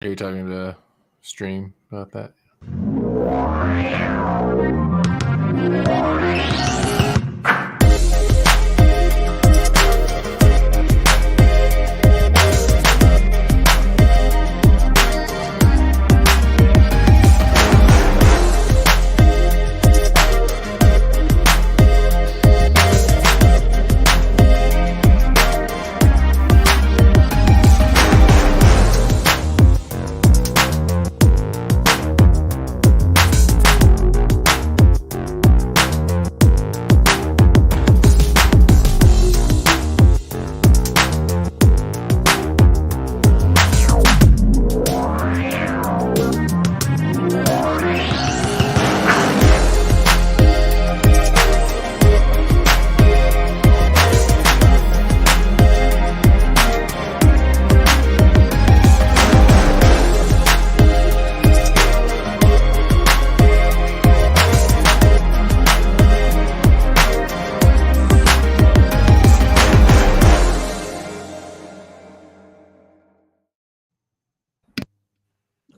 Are you talking to stream about that?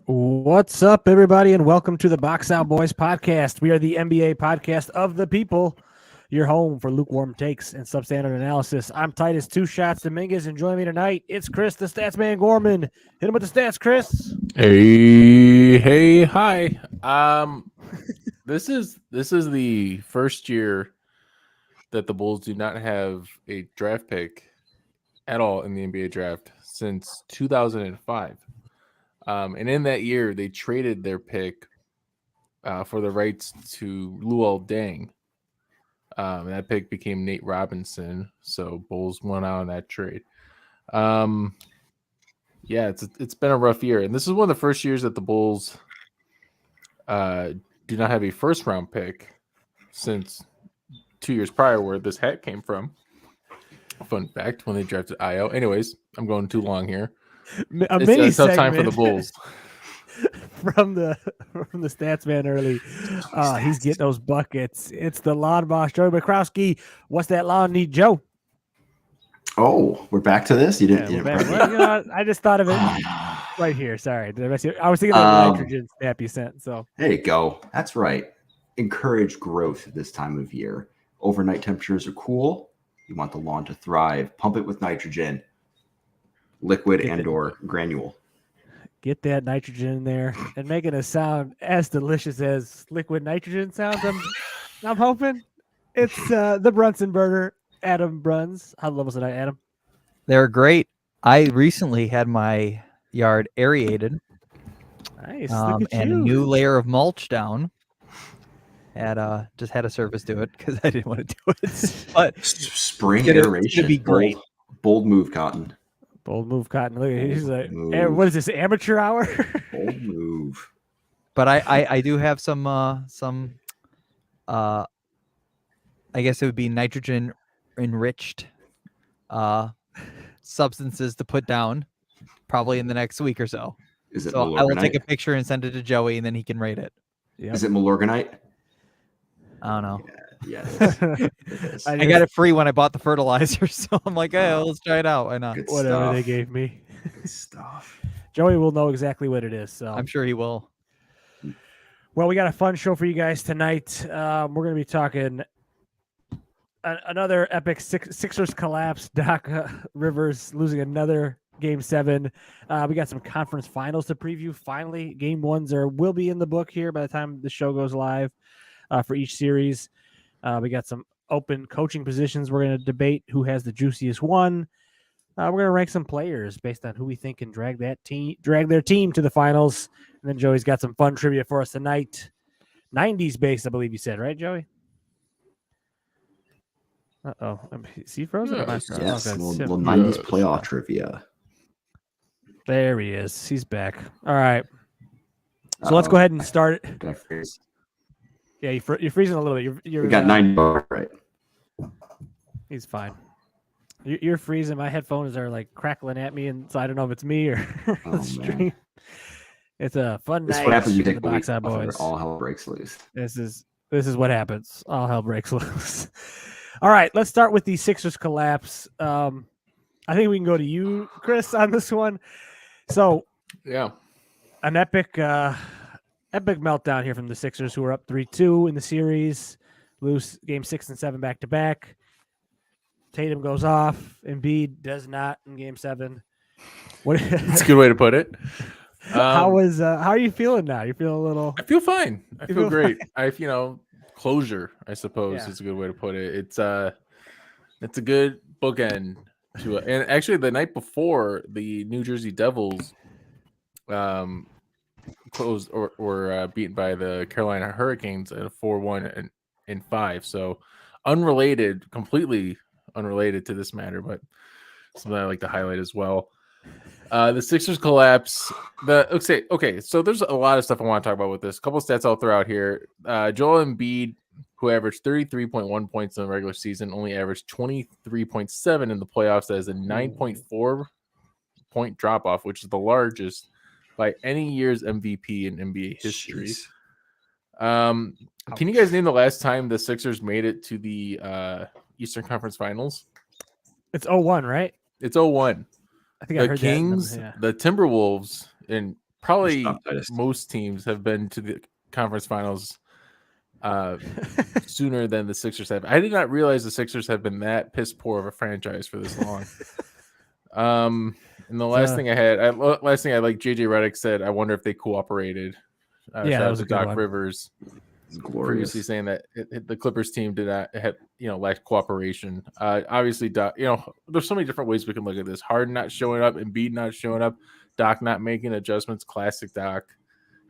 What's up, everybody, and welcome to the Box Out Boys podcast. We are the NBA podcast of the people, your home for lukewarm takes and substandard analysis. I'm Titus Two Shots Dominguez, and joining me tonight, it's Chris, the Stats Man Gorman. Hit him with the stats, Chris. Hey, hi. This is the first year that the Bulls do not have a draft pick at all in the NBA draft since 2005. And in that year, they traded their pick for the rights to Luol Deng. That pick became Nate Robinson, so Bulls won out on that trade. Yeah, it's been a rough year, and this is one of the first years that the Bulls do not have a first-round pick since 2 years prior, where this hat came from. Fun fact, when they drafted Io. Anyways, I'm going too long here. It's a tough time for the Bulls. from the stats man early. He's getting those buckets. It's the lawn boss, Joey Bukowski. What's that lawn need, Joe? Oh, we're back to this? You didn't well, I just thought of it right here. Sorry. I was thinking of the nitrogen snap you sent. So there you go. That's right. Encourage growth this time of year. Overnight temperatures are cool. You want the lawn to thrive. Pump it with nitrogen. Liquid and/or granule. Get that nitrogen in there and making it sound as delicious as liquid nitrogen sounds. I'm hoping it's the Brunson burner, Adam Bruns. How levels tonight, Adam? They're great. I recently had my yard aerated. Nice. And a new layer of mulch down. Just had a service do it because I didn't want to do it. But spring aeration would be great. Bold move, Cotton. Bold move, Cotton. Look, he's like, what is this, amateur hour? Bold move. But I do have some I guess it would be nitrogen enriched substances to put down probably in the next week or so. Is it so I will take a picture and send it to Joey, and then he can rate it. Yep. Is it Milorganite? I don't know. Yes. I got it free when I bought the fertilizer, so I'm like, hey, let's try it out. Why not? Whatever they gave me. Good stuff. Joey will know exactly what it is. So I'm sure he will. Well, we got a fun show for you guys tonight. We're going to be talking another epic Sixers collapse. Doc Rivers losing another Game 7. We got some conference finals to preview. Finally, Game 1s will be in the book here by the time the show goes live for each series. We got some open coaching positions. We're going to debate who has the juiciest one. We're going to rank some players based on who we think can drag their team to the finals. And then Joey's got some fun trivia for us tonight. 90s based, I believe you said, right, Joey? Uh-oh. Is he frozen? Yes, little 90s playoff trivia. There he is. He's back. All right. So let's go ahead and start it. Did I freeze? Yeah, you're freezing a little bit. You got 90 right. He's fine. You're freezing. My headphones are like crackling at me, and so I don't know if it's me or the stream. Man. It's a fun night. What happens? You take the Box Out Boys. All hell breaks loose. This is what happens. All hell breaks loose. All right, let's start with the Sixers collapse. I think we can go to you, Chris, on this one. So yeah, an epic meltdown here from the Sixers, who are up 3-2 in the series, lose game 6 and 7 back to back. Tatum goes off. Embiid does not in game 7. That's a good way to put it. How are you feeling now? You feel a little? I feel fine. I You feel feel great. Closure, I suppose, Yeah. is a good way to put it. It's a good bookend to it. And actually, the night before, the New Jersey Devils closed or were beaten by the Carolina Hurricanes at a 4-1 and 5. So completely unrelated to this matter, but something I like to highlight as well. The Sixers collapse. Okay. So there's a lot of stuff I want to talk about with this. A couple stats I'll throw out here. Joel Embiid, who averaged 33.1 points in the regular season, only averaged 23.7 in the playoffs. That is a 9.4 point drop off, which is the largest by any year's MVP in NBA history. Can you guys name the last time the Sixers made it to the Eastern Conference Finals? It's 0-1, right? It's 0-1. I think I The heard Kings, that. the Timberwolves, and probably Stop, Titus. most teams have been to the conference finals sooner than the Sixers have. I did not realize the Sixers have been that piss poor of a franchise for this long. And the last thing I like, JJ Redick said, I wonder if they cooperated. Yeah, shout that out was to a good Doc one. Rivers. It's glorious. Previously saying that the Clippers team did not have, lacked cooperation. Obviously, Doc, there's so many different ways we can look at this. Harden not showing up, Embiid not showing up, Doc not making adjustments. Classic Doc.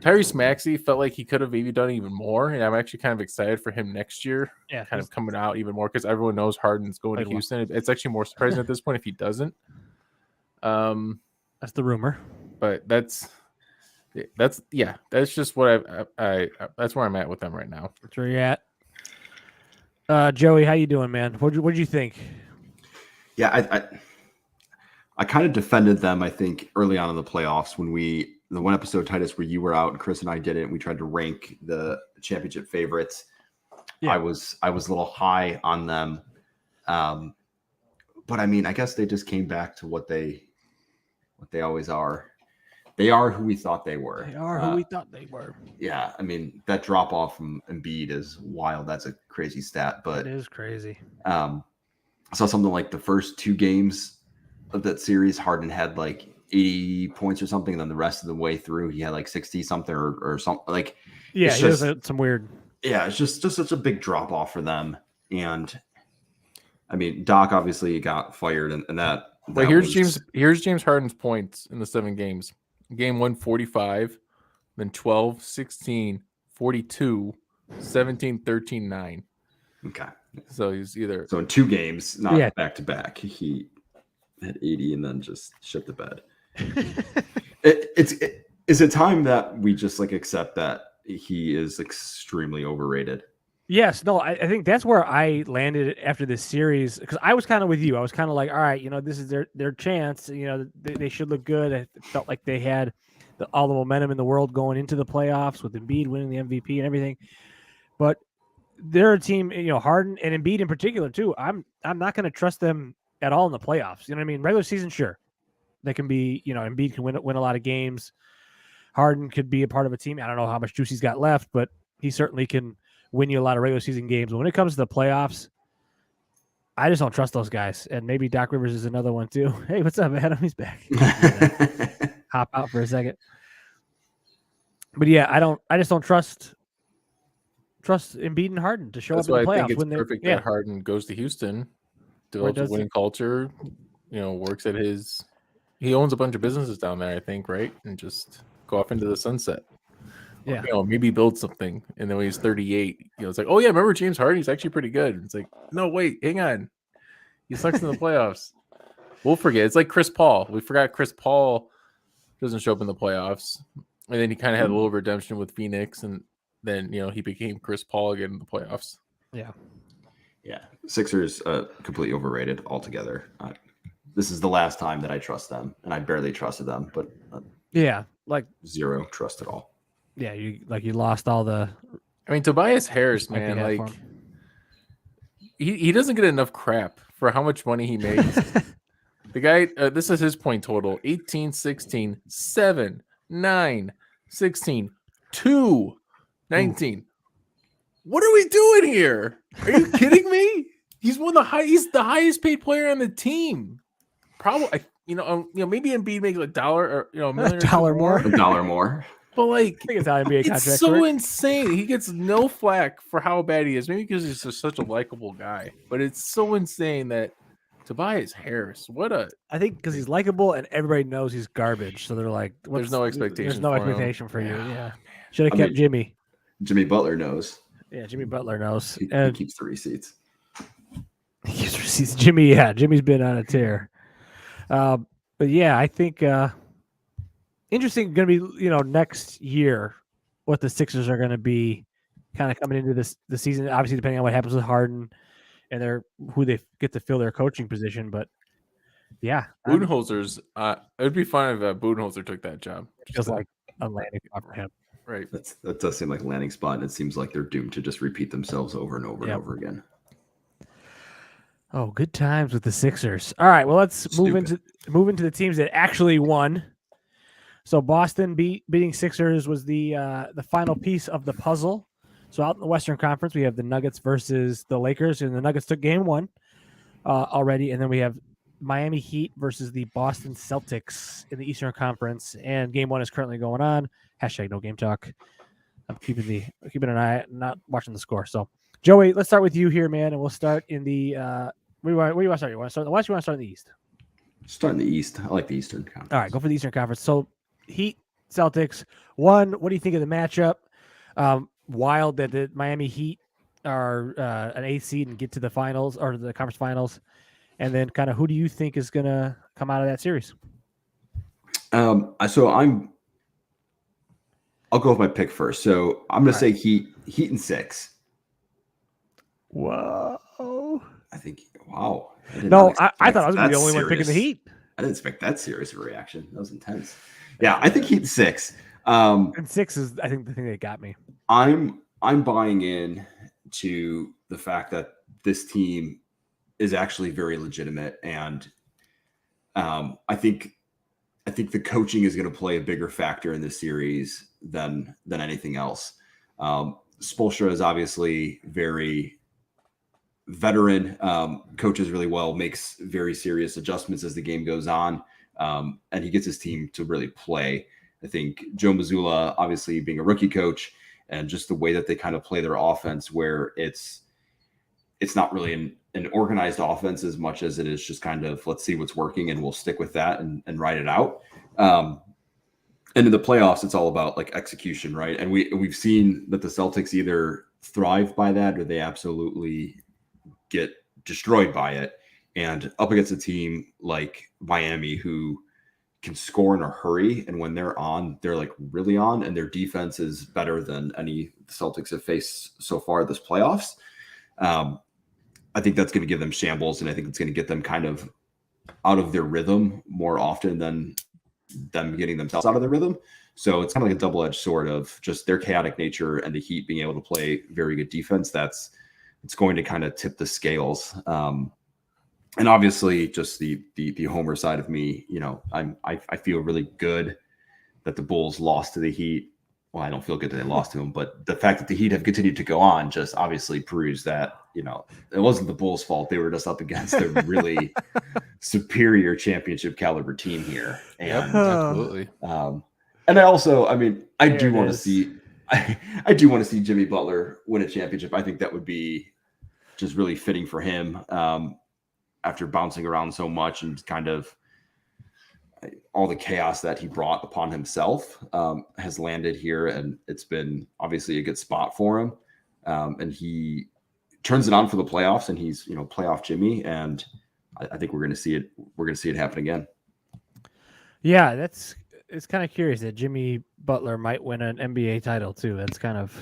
Tyrese Maxey felt like he could have maybe done even more, and I'm actually kind of excited for him next year. Yeah, kind of coming out even more because everyone knows Harden's going to Houston. It's actually more surprising at this point if he doesn't. That's the rumor. But that's just what I that's where I'm at with them right now. That's where you're at. Joey, how you doing, man? What'd you think? Yeah, I kind of defended them, I think, early on in the playoffs when the one episode, Titus, where you were out and Chris and I didn't. We tried to rank the championship favorites. Yeah. I was a little high on them. But I mean, I guess they just came back to what they always are. They are who we thought they were. They are who we thought they were. Yeah, I mean, that drop off from Embiid is wild. That's a crazy stat, but it is crazy. I saw something like the first 2 games of that series, Harden had like 80 points or something, and then the rest of the way through, he had like 60 something or something. Like, yeah, he has some weird. Yeah, it's just such a big drop off for them. And I mean, Doc obviously got fired, and that. But here's James Harden's points in the 7 games. Game 1, 45, then 12, 16, 42, 17, 13, 9. Okay. So he's either. So in 2 games, not back to back, he had 80 and then just shit the bed. Is it time that we just like accept that he is extremely overrated? Yes, no, I think that's where I landed after this series, because I was kind of with you. I was kind of like, all right, this is their chance. They should look good. I felt like they had all the momentum in the world going into the playoffs with Embiid winning the MVP and everything. But they're a team, Harden and Embiid in particular too. I'm not going to trust them at all in the playoffs. You know what I mean? Regular season, sure, they can be. Embiid can win a lot of games. Harden could be a part of a team. I don't know how much juice he's got left, but he certainly can win you a lot of regular season games. But when it comes to the playoffs, I just don't trust those guys. And maybe Doc Rivers is another one too. Hey, what's up, Adam? He's back. Hop out for a second. But yeah, I just don't trust Embiid and Harden to show up in the playoffs. I think it's perfect that Harden goes to Houston, develops a winning culture, works at he owns a bunch of businesses down there, I think, right? And just go off into the sunset. Yeah. Maybe build something. And then when he's 38, it's like, oh yeah, remember James Harden? He's actually pretty good. It's like, no, wait, hang on. He sucks in the playoffs. We'll forget. It's like Chris Paul. We forgot Chris Paul doesn't show up in the playoffs. And then he kind of had a little redemption with Phoenix, and then he became Chris Paul again in the playoffs. Yeah. Yeah. Sixers completely overrated altogether. This is the last time that I trust them, and I barely trusted them, but like zero trust at all. Yeah, you lost all the. I mean, Tobias Harris, man, like he doesn't get enough crap for how much money he makes. The guy, this is his point total: 18, 16, 7, 9, 16, 2, 19. What are we doing here? Are you kidding me? He's the highest paid player on the team. Probably, maybe Embiid makes $1 or $1 million $1 more. $1 more. But like, I think it's how NBA contract it's so works. insane. He gets no flack for how bad he is. Maybe because he's just such a likable guy. But it's so insane that Tobias Harris, I think because he's likable and everybody knows he's garbage, so they're like, there's no expectation. There's no for him. expectation for you. Yeah. Yeah, should have kept Jimmy. Jimmy Butler knows. Yeah, Jimmy Butler knows. He And keeps the receipts. he keeps receipts. Jimmy, yeah, Jimmy's been on a tear. But yeah, I think interesting. Going to be next year what the Sixers are going to be kind of coming into the season. Obviously, depending on what happens with Harden and who they get to fill their coaching position. But yeah, Budenholzer's. It would be fun if Budenholzer took that job. it feels like a landing spot for him. Right. That does seem like a landing spot, and it seems like they're doomed to just repeat themselves over and over and over again. Oh, good times with the Sixers. All right, well, let's move into the teams that actually won. So Boston beating Sixers was the final piece of the puzzle. So out in the Western Conference, we have the Nuggets versus the Lakers, and the Nuggets took game 1 already, and then we have Miami Heat versus the Boston Celtics in the Eastern Conference, and game 1 is currently going on. # no game talk. I'm keeping an eye, not watching the score. So, Joey, let's start with you here, man, and we'll start in the. Where do you want to start? You want to start in the West? You want to start in the East? Start in the East. I like the Eastern Conference. All right, go for the Eastern Conference. So, Heat, Celtics. What do you think of the matchup? Wild that the Miami Heat are an 8th seed and get to the finals or the conference finals, and then kind of who do you think is going to come out of that series? I'll go with my pick first. So I'm going to say Heat in 6. Whoa! I think. Wow. I thought I was going to be the only one picking the Heat. I didn't expect that serious of a reaction. That was intense. Yeah, I think Heat in 6. And 6 is, I think, the thing that got me. I'm buying in to the fact that this team is actually very legitimate, and I think the coaching is going to play a bigger factor in this series than anything else. Spoelstra is obviously very veteran, coaches really well, makes very serious adjustments as the game goes on, and he gets his team to really play. I think Joe Mazzulla, obviously being a rookie coach, and just the way that they kind of play their offense, where it's not really an organized offense as much as it is just kind of, let's see what's working and we'll stick with that and ride it out. And in the playoffs, it's all about like execution, right? And we've seen that the Celtics either thrive by that or they absolutely get destroyed by it. And up against a team like Miami, who can score in a hurry, and when they're on, they're like really on, and their defense is better than any the Celtics have faced so far this playoffs. I think that's going to give them shambles, and I think it's going to get them kind of out of their rhythm more often than them getting themselves out of their rhythm. So it's kind of like a double-edged sword of just their chaotic nature and the Heat being able to play very good defense. It's going to kind of tip the scales. And obviously, just the homer side of me, I feel really good that the Bulls lost to the Heat. Well, I don't feel good that they lost to them, but the fact that the Heat have continued to go on just obviously proves that, it wasn't the Bulls' fault. They were just up against a really superior championship caliber team here. And, absolutely. And I also, I do want to see Jimmy Butler win a championship. I think that would be just really fitting for him. After bouncing around so much and kind of all the chaos that he brought upon himself, has landed here, and it's been obviously a good spot for him. And he turns it on for the playoffs, and he's, playoff Jimmy. And I think we're going to see it. We're going to see it happen again. Yeah, it's kind of curious that Jimmy Butler might win an NBA title too. That's kind of,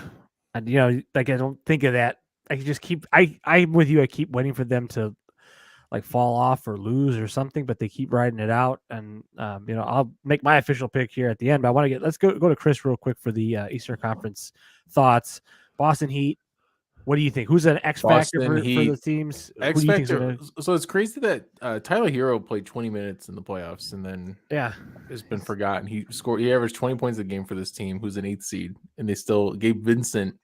like I don't think of that. I can just I'm with you. I keep waiting for them to like fall off or lose or something, but they keep riding it out. And I'll make my official pick here at the end. But I want to let's go to Chris real quick for the Eastern Conference thoughts. Boston Heat What do you think? Who's an X factor Boston for Heat. the teams? Who X do you think's Factor. gonna? So it's crazy that Tyler Hero played 20 minutes in the playoffs and then Yeah, has been forgotten. He averaged 20 points a game for this team, who's an 8th seed, and they still Gabe Vincent.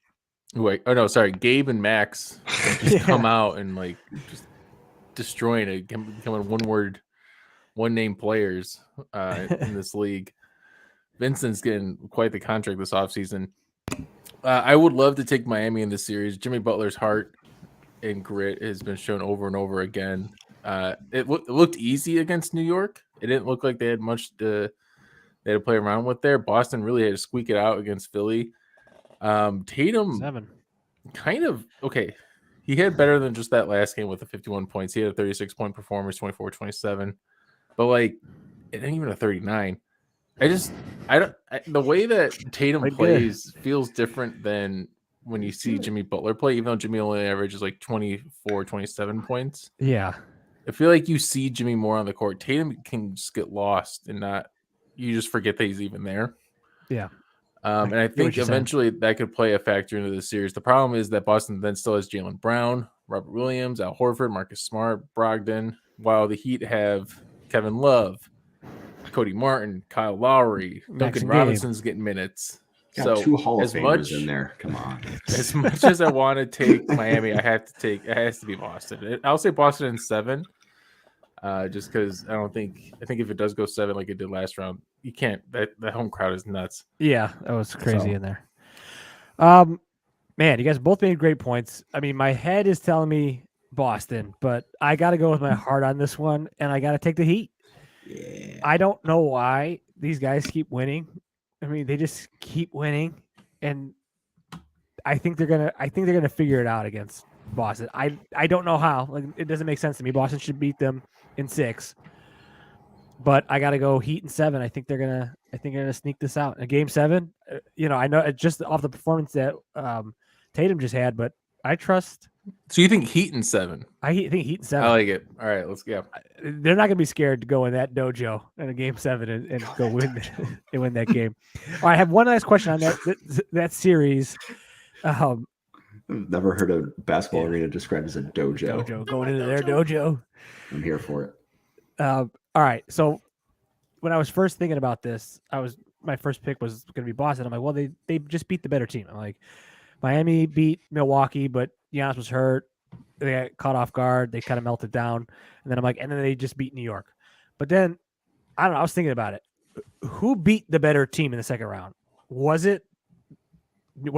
Gabe and Max just come out and like just destroying it, becoming one name players in this league. Vincent's getting quite the contract this offseason. I would love to take Miami in this series. Jimmy Butler's heart and grit has been shown over and over again. It looked easy against New York. It didn't look like they had much they had to play around with there. Boston really had to squeak it out against Philly. Tatum 7. kind of okay. He had better than just that last game with the 51 points. He had a 36-point performance, 24-27. But like it ain't even a 39. The way that Tatum plays feels different than when you see Jimmy Butler play, even though Jimmy only averages like 24, 27 points. Yeah. I feel like you see Jimmy more on the court. Tatum can just get lost and you just forget that he's even there. Yeah. And I think eventually that could play a factor into the series. The problem is that Boston then still has Jaylen Brown, Robert Williams, Al Horford, Marcus Smart, Brogdon, while the Heat have Kevin Love, Cody Martin, Kyle Lowry, Duncan Robinson's getting minutes. Got 2 Hall of Famers in there. Come on. As much as I want to take Miami, it has to be Boston. I'll say Boston in 7. Just because I think if it does go 7 like it did last round, you can't. That home crowd is nuts. Yeah, that was crazy in there. Man, you guys both made great points. I mean, my head is telling me Boston, but I got to go with my heart on this one, and I got to take the Heat. Yeah. I don't know why these guys keep winning. I mean, they just keep winning, and I think they're gonna figure it out against Boston. I don't know how. Like, it doesn't make sense to me. Boston should beat them in 6, but I got to go Heat in 7. I think they're gonna sneak this out in Game 7. I know it's just off the performance that Tatum just had, but I trust. So you think Heat in 7? I think Heat in 7. I like it. All right, let's go. They're not going to be scared to go in that dojo in a Game 7 and go win and win that game. All right, I have one last question on that series. I've never heard a basketball arena described as a dojo. Going into their dojo. I'm here for it. All right, so when I was first thinking about this, my first pick was going to be Boston. I'm like, well, they just beat the better team. I'm like, Miami beat Milwaukee, but Giannis was hurt. They got caught off guard. They kind of melted down. And then I'm like, and then they just beat New York. But then, I don't know. I was thinking about it. Who beat the better team in the second round? Was New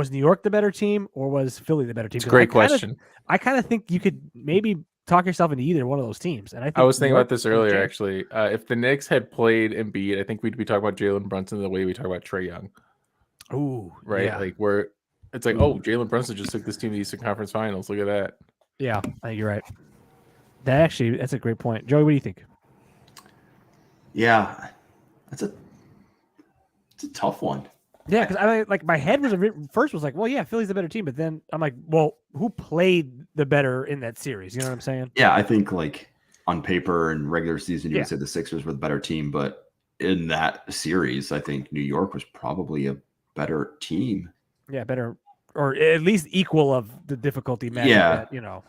York the better team, or was Philly the better team? It's a great question. I kind of think you could maybe talk yourself into either one of those teams. And I was thinking about this earlier, actually. If the Knicks had played Embiid, I think we'd be talking about Jalen Brunson the way we talk about Trae Young. Ooh, right? Yeah. Like it's like, oh, Jalen Brunson just took this team to the Eastern Conference Finals. Look at that. Yeah, I think you're right. That's a great point. Joey, what do you think? Yeah, it's a tough one. Yeah, because I like my head was first was like, well, yeah, Philly's the better team, but then I'm like, well, who played the better in that series? You know what I'm saying? Yeah, I think like on paper and regular season, you would say the Sixers were the better team, but in that series, I think New York was probably a better team. Yeah, better, or at least equal of the difficulty match. Yeah, that,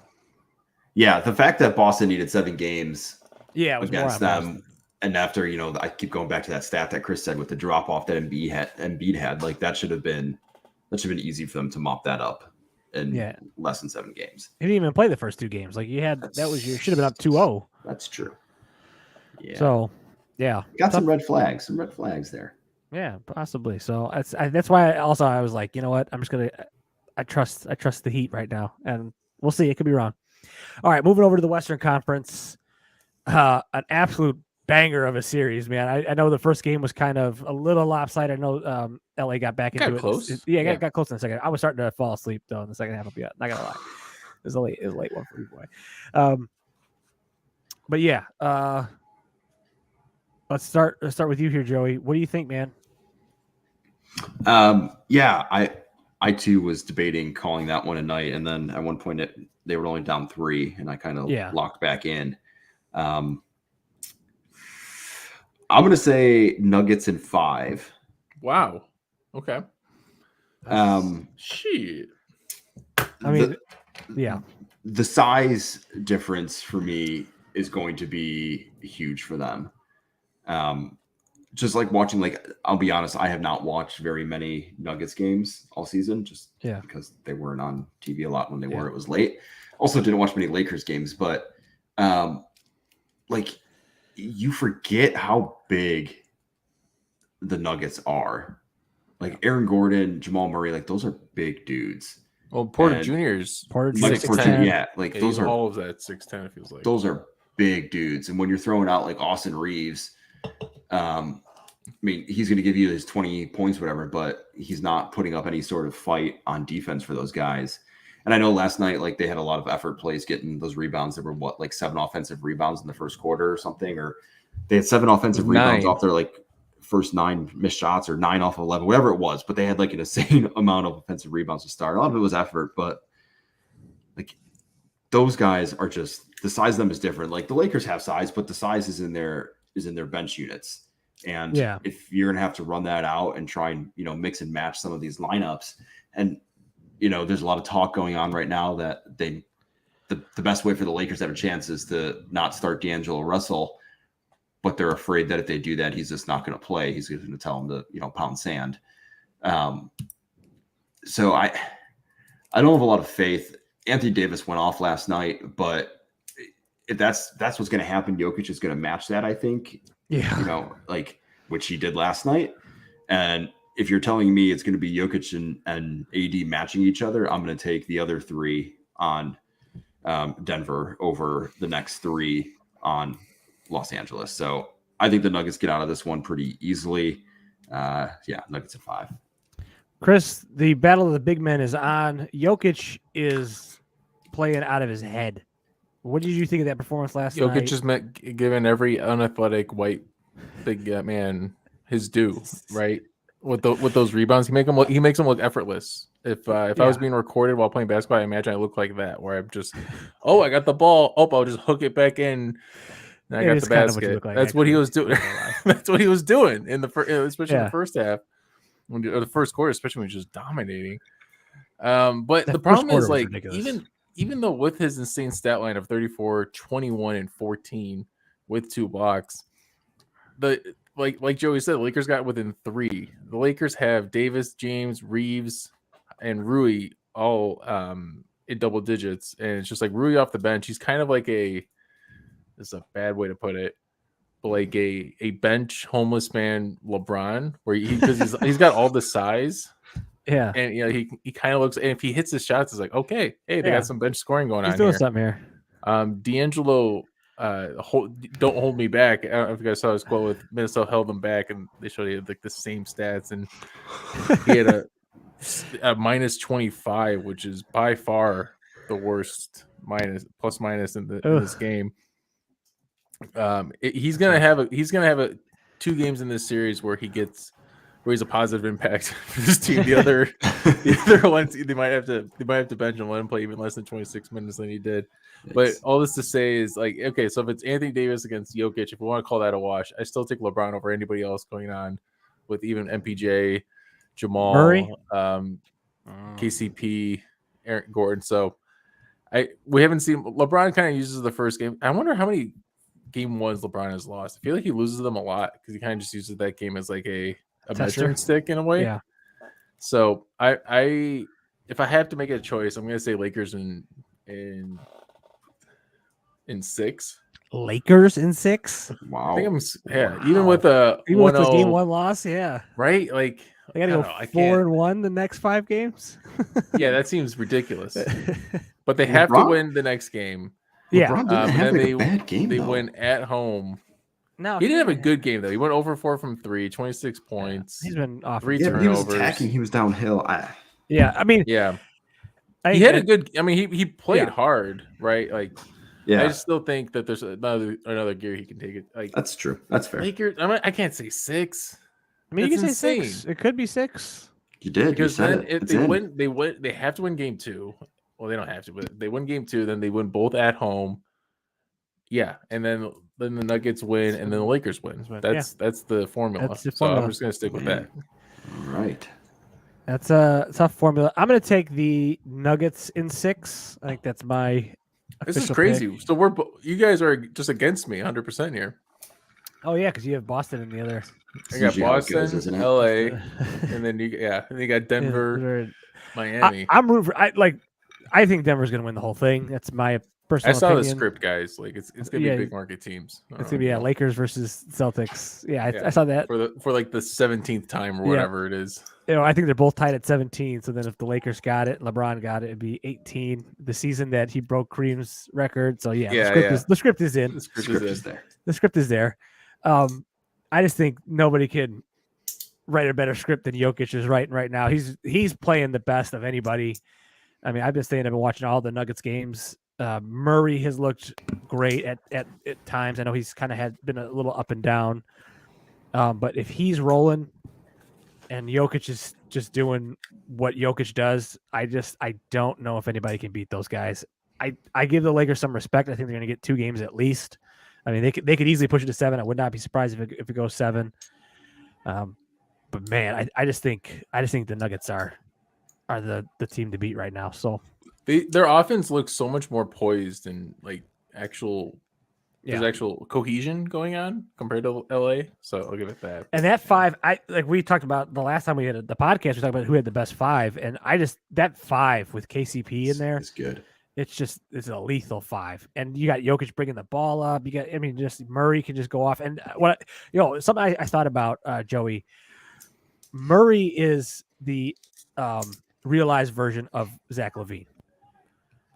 Yeah, the fact that Boston needed 7 games against them. And after, I keep going back to that stat that Chris said with the drop off that Embiid had, like that should have been easy for them to mop that up in less than 7 games. He didn't even play the first 2 games. Like you should have been up 2-0. That's true. Yeah. So, yeah, got some red flags there. Yeah, possibly. So that's why I was like, you know what? I'm just I trust the Heat right now, and we'll see. It could be wrong. All right, moving over to the Western Conference, an absolute banger of a series, man. I know the first game was kind of a little lopsided. I know LA got back into it. Close. Got close in the second. I was starting to fall asleep though in the second half. I'll be not gonna lie. It was a late one for you, boy. But yeah, let's start with you here, Joey. What do you think, man? I too was debating calling that one a night, and then at one point they were only down 3, and I kind of locked back in. I'm going to say Nuggets in 5. Wow. Okay. Shit. I mean, yeah. The size difference for me is going to be huge for them. Just like watching, like, I'll be honest, I have not watched very many Nuggets games all season, just because they weren't on TV a lot when they were. It was late. Also, didn't watch many Lakers games, but like, you forget how big the Nuggets are. Like Aaron Gordon, Jamal Murray, like those are big dudes. Well, Porter Jr.'s Porter Jr., like yeah, those are all of that 6'10", it feels like. Those are big dudes. And when you're throwing out like Austin Reeves, I mean, he's going to give you his 20 points, whatever, but he's not putting up any sort of fight on defense for those guys. And I know last night, like, they had a lot of effort plays getting those rebounds. There were like 7 offensive rebounds in the first quarter or something, or they had 7 offensive rebounds off their like first 9 missed shots, or 9 off of 11, whatever it was. But they had like an insane amount of offensive rebounds to start. A lot of it was effort, but like, those guys are just, the size of them is different. Like, the Lakers have size, but the size is in their bench units. And if you're gonna have to run that out and try and, you know, mix and match some of these lineups, and, you know, there's a lot of talk going on right now that the best way for the Lakers to have a chance is to not start D'Angelo Russell, but they're afraid that if they do that, he's just not going to play. He's going to tell them to, you know, pound sand. So I don't have a lot of faith. Anthony Davis went off last night, but if that's what's going to happen, Jokic is going to match that, I think. Yeah. You know, like, which he did last night. And if you're telling me it's going to be Jokic and AD matching each other, I'm going to take the other 3 on Denver over the next 3 on Los Angeles. So I think the Nuggets get out of this one pretty easily. Nuggets at 5. Chris, the battle of the big men is on. Jokic is playing out of his head. What did you think of that performance last night? Jokic just giving every unathletic white big man his due, right? With those rebounds, he makes them look effortless. If I was being recorded while playing basketball, I imagine I look like that, where I'm just, I got the ball, I'll just hook it back in. And I got the basket. That's what he was doing. That's what he was doing in especially in the first half, or the first quarter, especially when he was just dominating. But the problem is, like, even though with his insane stat line of 34, 21, and 14 with 2 blocks, like Joey said, the Lakers got within 3. The Lakers have Davis, James, Reeves, and Rui all in double digits, and it's just like Rui off the bench. He's kind of like this is a bad way to put it, but like a bench homeless man LeBron, where because he's got all the size. Yeah, and you know he kind of looks, and if he hits his shots, it's like, okay, hey, they got some bench scoring going on. He's doing something here. D'Angelo, don't hold me back. I don't know if you guys saw his quote with Minnesota held them back, and they showed he had like the same stats, and he had a minus 25, which is by far the worst plus minus in this game. He's gonna have 2 games in this series where he's a positive impact for this team. The other ones, they might have to bench him, let him play even less than 26 minutes than he did. But all this to say is, like, okay, so if it's Anthony Davis against Jokic, if we want to call that a wash, I still take LeBron over anybody else going on with even MPJ, Jamal, Murray, KCP, Aaron Gordon. So we haven't seen LeBron kind of uses the first game. I wonder how many game ones LeBron has lost. I feel like he loses them a lot because he kind of just uses that game as like a measuring stick in a way. Yeah. So I if I have to make a choice, I'm gonna say Lakers in 6. Lakers in 6. Wow. I think even with the game 1 loss, right? Like, they gotta go 4-1 the next 5 games. Yeah, that seems ridiculous. But they have to win the next game. Yeah, LeBron didn't have a bad game. They win at home. No, he didn't have a good game though. He went over 4 from 3, 26 points. He's been off. 3 turnovers. He was attacking. He was downhill. I mean, he had a good. I mean, he played hard, right? Like, I just still think that there's another gear he can take it. Like, that's true. That's fair. Lakers. I can't say 6. I mean, you can say 6. It could be 6. You did because then if they win, they have to win game 2. Well, they don't have to, but they win game 2, then they win both at home. Yeah, and then the Nuggets win, and then the Lakers win. That's the formula. So I'm just gonna stick with that. All right. That's a tough formula. I'm going to take the Nuggets in 6. I think that's my This is official crazy. pick. So you guys are just against me 100% here. Oh yeah, because you have Boston in the other. It's I got usually how it goes, Boston, isn't it? LA, and then you got Denver, Miami. I'm rooting for. I think Denver's going to win the whole thing. That's my personal I saw opinion. the script, guys. Like it's gonna be big market teams. It's gonna be Lakers versus Celtics. Yeah, I saw that for like the 17th time or whatever it is. I think they're both tied at 17. So then if the Lakers got it, LeBron got it, it'd be 18. The season that he broke Kareem's record. So the script is in. The script is there. The script is there. I just think nobody can write a better script than Jokic is writing right now. He's playing the best of anybody. I mean, I've been watching all the Nuggets games. Murray has looked great at times. I know he's kind of been a little up and down. But if he's rolling and Jokic is just doing what Jokic does, I don't know if anybody can beat those guys. I give the Lakers some respect. I think they're going to get 2 games at least. I mean, they could easily push it to 7. I would not be surprised if it goes 7. But man, I just think the Nuggets are the team to beat right now. So their offense looks so much more poised and like there's actual cohesion going on compared to LA. So I'll give it that. And that 5, we talked about the last time we had the podcast, we talked about who had the best 5. And that 5 with KCP in there is good. It's a lethal 5. And you got Jokic bringing the ball up. Just Murray can just go off. And something I thought about, Joey, Murray is the realized version of Zach LaVine.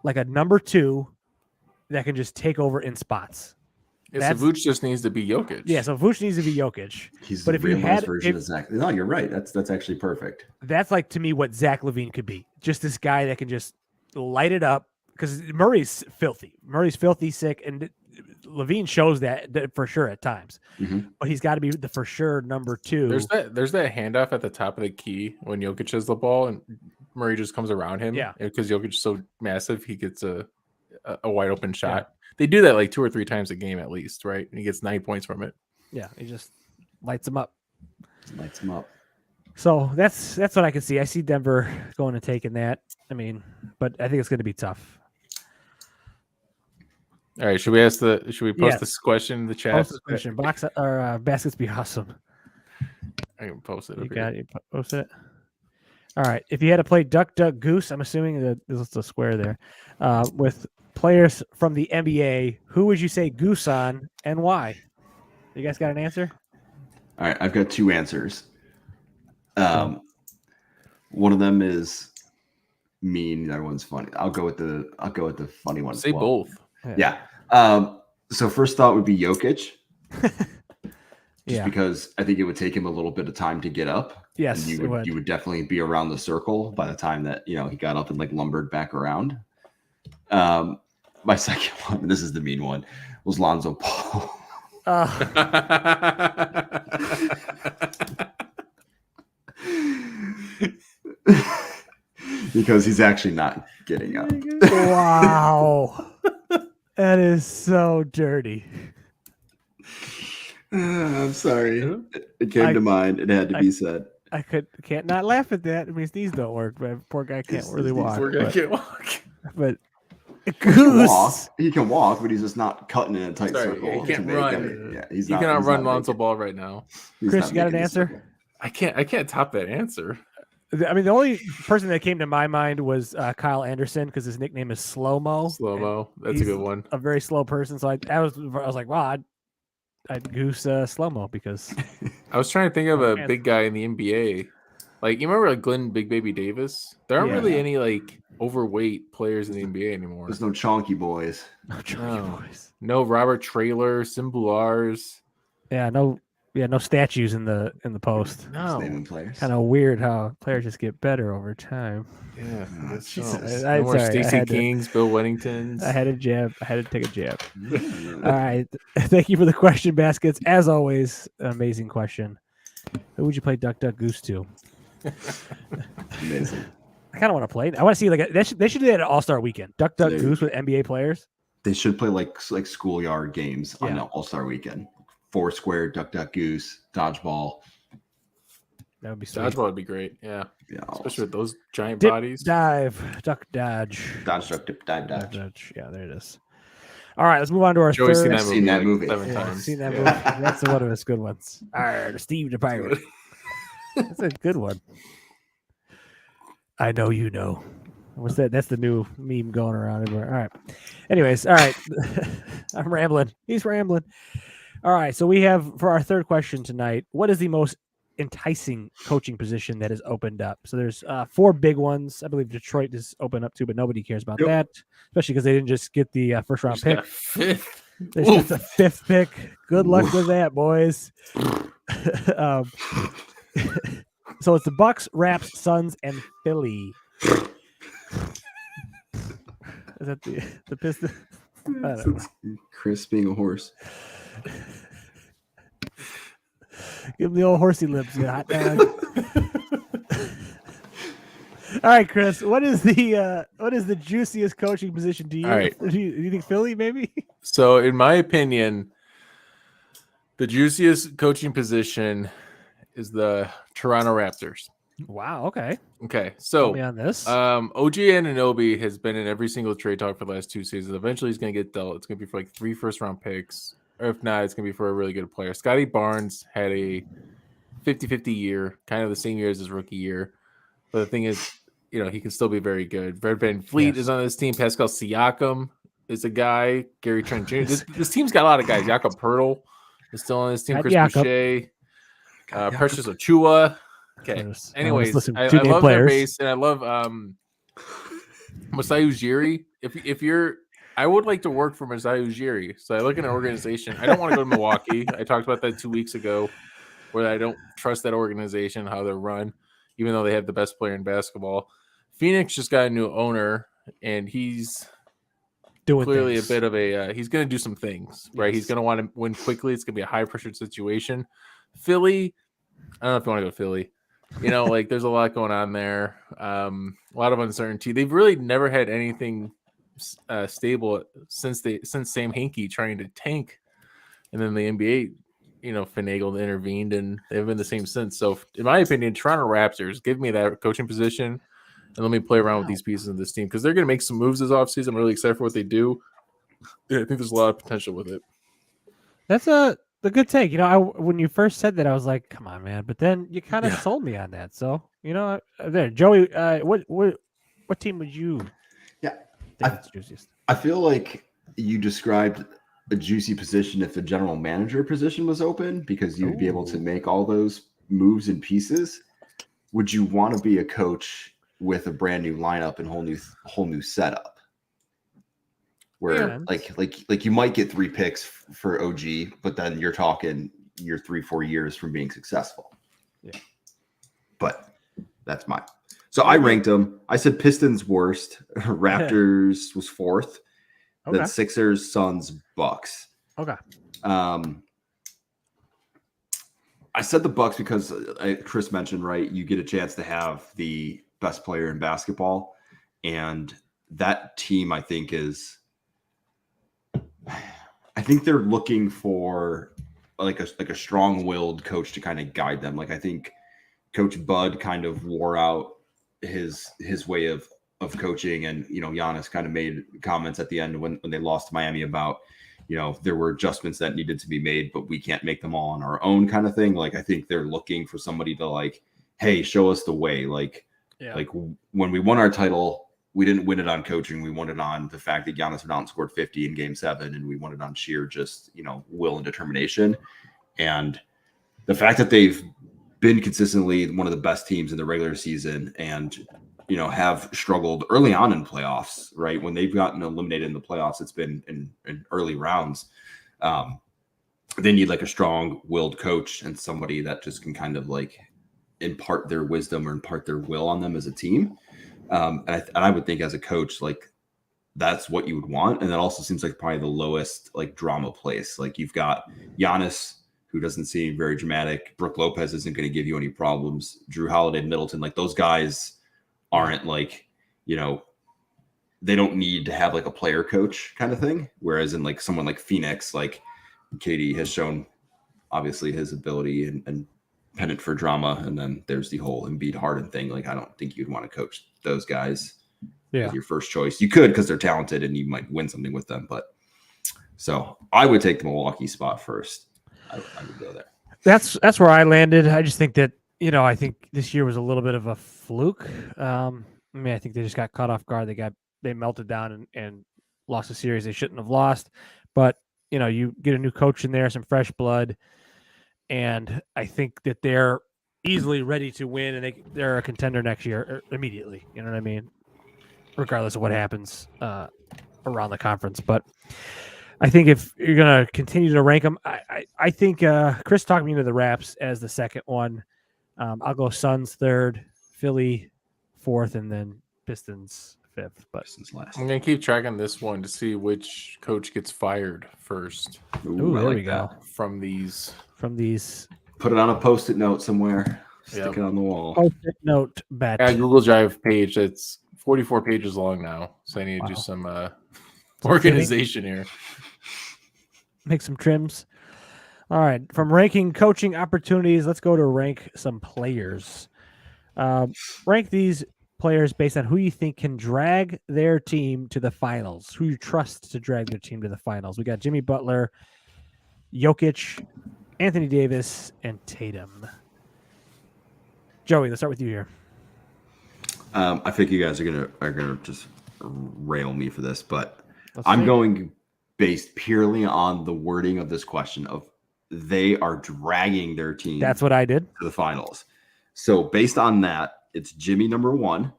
Like a number 2 that can just take over in spots. Yeah, so Vooch just needs to be Jokic. Yeah, so Vooch needs to be Jokic. He's the realized version of Zach. No, you're right. That's actually perfect. That's like, to me, what Zach LaVine could be. Just this guy that can just light it up. Because Murray's filthy. Murray's filthy, sick, and LaVine shows that for sure at times. Mm-hmm. But he's got to be the for sure number 2. There's that handoff at the top of the key when Jokic has the ball and Murray just comes around him. Yeah, because Jokic is so massive, he gets a wide open shot. Yeah. They do that like 2 or 3 times a game at least, right? And he gets 9 points from it. Yeah, he just lights him up. So that's what I can see. I see Denver going and taking that. I mean, but I think it's going to be tough. All right, should we post this question in the chat? Post this question. Baskets be awesome. I can post it. You got it. Post it. All right. If you had to play Duck, Duck, Goose, I'm assuming that there's a square there, with players from the NBA, who would you say goose on and why? You guys got an answer? All right, I've got 2 answers. One of them is mean. The other one's funny. I'll go with the funny one. Say both. Yeah. So first thought would be Jokic. Just because I think it would take him a little bit of time to get up. Yes, and you would definitely be around the circle by the time that he got up and like lumbered back around. My second one, this is the mean one, was Lonzo Ball. Because he's actually not getting up. Wow. That is so dirty. I'm sorry. It came to mind. It had to be said. I can't not laugh at that. I mean, his knees don't work, but poor guy can't really walk. Poor guy can't walk. But Goose. He can walk, but he's just not cutting in a tight circle. He can't run. He cannot run Lonzo Ball right now. Chris, you got an answer? I can't top that answer. I mean, the only person that came to my mind was Kyle Anderson because his nickname is Slow Mo. Slow Mo, that's a good one. A very slow person, so I was like, wow, I'd goose Slow Mo because I was trying to think of a big guy in the NBA. Like you remember Glenn Big Baby Davis? There aren't really any like overweight players in the NBA anymore. There's no chonky boys. No Robert Traylor, Simboulars. No statues in the post. No, kind of weird how players just get better over time. Yeah, no more Stacey Kings, Bill Wenningtons. I had to take a jab. All right, thank you for the question, Baskets. As always, amazing question. Who would you play Duck, Duck, Goose to? Amazing. I kind of want to play. I want to see they should do that at All-Star Weekend. Duck, Duck, Goose with NBA players. They should play like schoolyard games on the All-Star Weekend. 4 square, Duck, Duck, Goose, dodgeball. That would be sweet. Dodgeball would be great. Yeah. Yeah, Especially with those giant Dip, bodies. dive, duck, dodge. dodge, duck, dip, dive, Dive, dodge. dodge. Yeah, there it is. All right, let's move on to our Joey's third. seen that movie, Seen that movie. like 7 Yeah, times. seen that Yeah. movie. That's one of his good ones. Arr, Steve the Pirate. That's a good one. I know you know. What's that? That's the new meme going around everywhere. All right. Anyways, all right. I'm rambling. He's rambling. All right. So we have for our third question tonight, what is the most enticing coaching position that has opened up? So there's 4 big ones. I believe Detroit is open up too, but nobody cares about Yep. that, especially because they didn't just get the first round Just pick. got 5th. They just got Oof. the 5th pick. Good luck Oof. with that, boys. So it's the Bucks, Raps, Suns, and Philly. Is that the Pistons? I don't know. Chris being a horse. Give him the old horsey lips, you hot dog. All right, Chris. What is the juiciest coaching position to you? All right. Do you think Philly maybe? So, in my opinion, the juiciest coaching position is the Toronto Raptors. Wow. Okay. Okay, Tell me so on this. OG Anunoby has been in every single trade talk for the last 2 seasons. Eventually, he's going to get dealt. It's going to be for like 3 first-round picks, or if not, it's going to be for a really good player. Scotty Barnes had a 50-50 year, kind of the same year as his rookie year. But the thing is, he can still be very good. Fred VanVleet Yes. is on this team. Pascal Siakam is a guy. Gary Trent Jr. This team's got a lot of guys. Jakob Pertl is still on this team. Got Chris Jakob. Boucher, Precious Achua. Okay. Notice. Anyways, Listen, I two name love their players. base, and I love Masai Ujiri. If you're, I would like to work for Masai Ujiri. So I look at an organization. I don't want to go to Milwaukee. I talked about that 2 weeks ago, where I don't trust that organization, how they're run, even though they have the best player in basketball. Phoenix just got a new owner, and he's Doing clearly things. a bit of a he's going to do some things, right? He's Yes. going to want to win quickly. It's going to be a high pressure situation. Philly, I don't know if you want to go to Philly. Like there's a lot going on there. A lot of uncertainty. They've really never had anything stable since Sam Hinkie trying to tank, and then the NBA, finagled, intervened, and they've been the same since. So, in my opinion, Toronto Raptors, give me that coaching position, and let me play around with these pieces of this team because they're going to make some moves this offseason. I'm really excited for what they do. Yeah, I think there's a lot of potential with it. That's the good take. When you first said that, I was like, "Come on, man!" But then you kind of sold me on that. So, there, Joey. What team would you? Yeah, think it's juiciest. I feel like you described a juicy position if the general manager position was open because you would be able to make all those moves and pieces. Would you want to be a coach with a brand new lineup and whole new setup? Where like you might get 3 picks for OG, but then you're talking 3-4 years from being successful. Yeah. But that's mine. So I ranked them. I said Pistons worst, Raptors was 4th, then Sixers, Suns, Bucks. Okay. I said the Bucks because Chris mentioned, right, you get a chance to have the best player in basketball, and that team I think they're looking for like a strong-willed coach to kind of guide them. Like I think Coach Bud kind of wore out his way of coaching, and Giannis kind of made comments at the end when they lost to Miami about there were adjustments that needed to be made, but we can't make them all on our own kind of thing. Like I think they're looking for somebody to like, hey, show us the way. Like when we won our title, we didn't win it on coaching. We won it on the fact that Giannis went out and scored 50 in Game 7, and we won it on sheer just will and determination. And the fact that they've been consistently one of the best teams in the regular season and have struggled early on in playoffs, right? When they've gotten eliminated in the playoffs, it's been in early rounds. They need like a strong-willed coach and somebody that just can kind of like impart their wisdom or impart their will on them as a team. And I would think as a coach, like that's what you would want. And that also seems like probably the lowest like drama place. Like you've got Giannis, who doesn't seem very dramatic. Brook Lopez isn't going to give you any problems. Drew Holiday, Middleton, like those guys aren't like, they don't need to have like a player coach kind of thing. Whereas in like someone like Phoenix, like Katie has shown obviously his ability and pennant for drama, and then there's the whole Embiid Harden thing. Like, I don't think you'd want to coach those guys as your first choice. You could because they're talented and you might win something with them, but so I would take the Milwaukee spot first. I would go there. That's where I landed. I just think that, I think this year was a little bit of a fluke. I think they just got caught off guard. They melted down and lost a series they shouldn't have lost. But, you get a new coach in there, some fresh blood, and I think that they're easily ready to win, and they're a contender next year immediately. You know what I mean? Regardless of what happens around the conference. But I think if you're going to continue to rank them, I think Chris talked me into the Raps as the second one. I'll go Suns third, Philly fourth, and then Pistons fifth. But Pistons last. I'm going to keep tracking this one to see which coach gets fired first. Ooh, there we go. From these. Put it on a Post-it note somewhere. Stick it on the wall. Post-it note bet. Google Drive page that's 44 pages long now. So I need to do some organization here. Make some trims. All right. From ranking coaching opportunities, let's go to rank some players. Rank these players based on who you think can drag their team to the finals, who you trust to drag their team to the finals. We got Jimmy Butler, Jokic, Anthony Davis, and Tatum. Joey, let's start with you here. I think you guys are gonna just rail me for this, but I'm going based purely on the wording of this question of they are dragging their team. That's what I did. To the finals. So based on that, it's Jimmy number 1,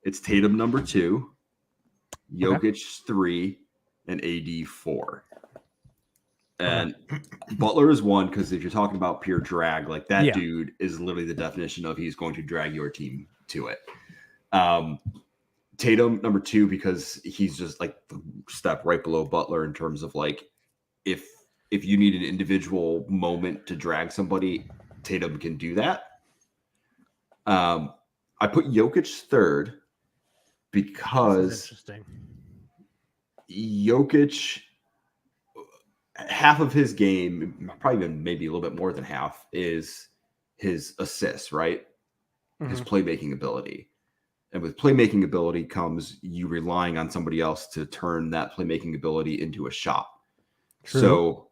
it's Tatum number 2, Jokic 3, and AD 4. And Butler is 1 because if you're talking about pure drag, like that dude is literally the definition of he's going to drag your team to it. Tatum number 2 because he's just like the step right below Butler in terms of like if you need an individual moment to drag somebody, Tatum can do that. I put Jokic third because Jokic, half of his game, probably even maybe a little bit more than half, is his assists, right? His playmaking ability. And with playmaking ability comes you relying on somebody else to turn that playmaking ability into a shot. True. So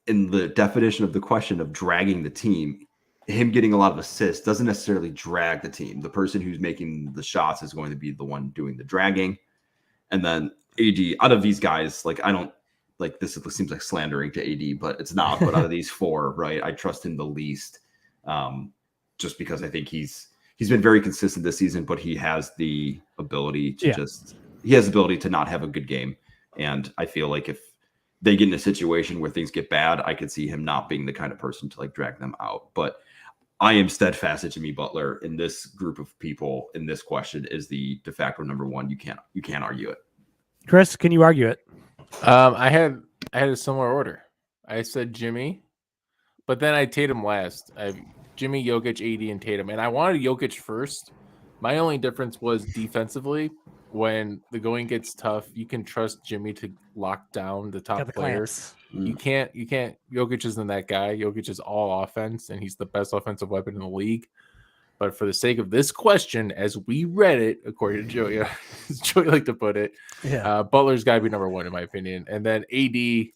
in the definition of the question of dragging the team, him getting a lot of assists doesn't necessarily drag the team. The person who's making the shots is going to be the one doing the dragging. And then AD, out of these guys, like I don't like this seems like slandering to AD, but it's not. But out of these 4, right, I trust him the least, just because I think he's been very consistent this season, but he has the ability to to not have a good game. And I feel like if they get in a situation where things get bad, I could see him not being the kind of person to like drag them out. But I am steadfast that Jimmy Butler in this group of people in this question is the de facto number 1. You can't argue it. Chris, can you argue it? I had a similar order. I said Jimmy, but then I Tatum last. I have Jimmy, Jokic, AD, and Tatum, and I wanted Jokic first. My only difference was defensively. When the going gets tough, you can trust Jimmy to lock down the top players. You can't. Jokic isn't that guy. Jokic is all offense, and he's the best offensive weapon in the league. But for the sake of this question, as we read it, according to Joey, as Joey like to put it, Butler's got to be number 1 in my opinion, and then AD,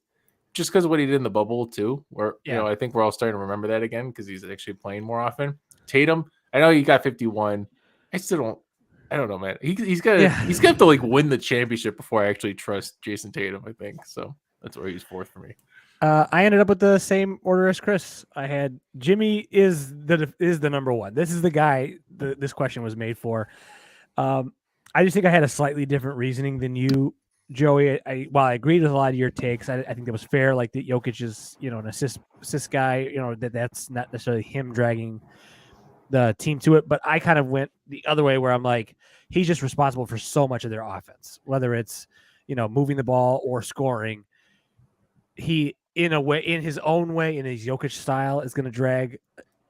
just because of what he did in the bubble too. Where I think we're all starting to remember that again because he's actually playing more often. Tatum, I know he got 51. I don't know, man. He's got to like win the championship before I actually trust Jason Tatum. I think so. That's where he's 4th for me. I ended up with the same order as Chris. I had Jimmy is the number 1. This is the guy this question was made for. I just think I had a slightly different reasoning than you, Joey. While I agreed with a lot of your takes, I think that was fair. Like that Jokic is an assist guy. That's not necessarily him dragging the team to it, but I kind of went the other way where I'm like, he's just responsible for so much of their offense, whether it's, moving the ball or scoring. He, in his own way, in his Jokic style, is going to drag